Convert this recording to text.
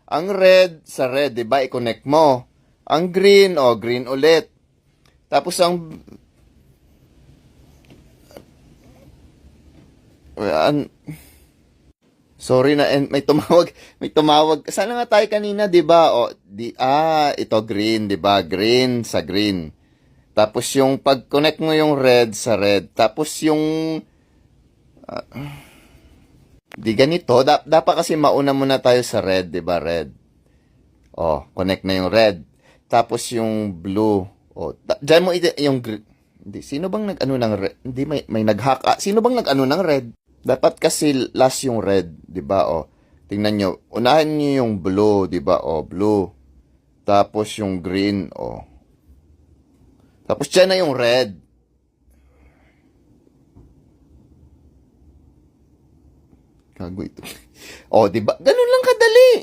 Ang red sa red, 'di ba? I-connect mo. Ang green, green ulit. Tapos sorry na, and may tumawag. Sana nga tayo kanina, 'di ba? Ito green, 'di ba? Green sa green. Tapos yung pag-connect mo yung red sa red. Tapos yung di ganito, dapat kasi mauna muna tayo sa red, 'di ba? Red. Connect na yung red. Tapos yung blue. Diyan mo yung hindi, sino bang nag-ano ng red? Hindi, may nag-hack. Sino bang nag-ano ng red? Dapat kasi last yung red, 'di ba? Tingnan nyo. Unahin nyo yung blue, 'di ba? Blue. Tapos yung green, Tapos dyan na yung red. Gago ito. 'Di ba? Ganun lang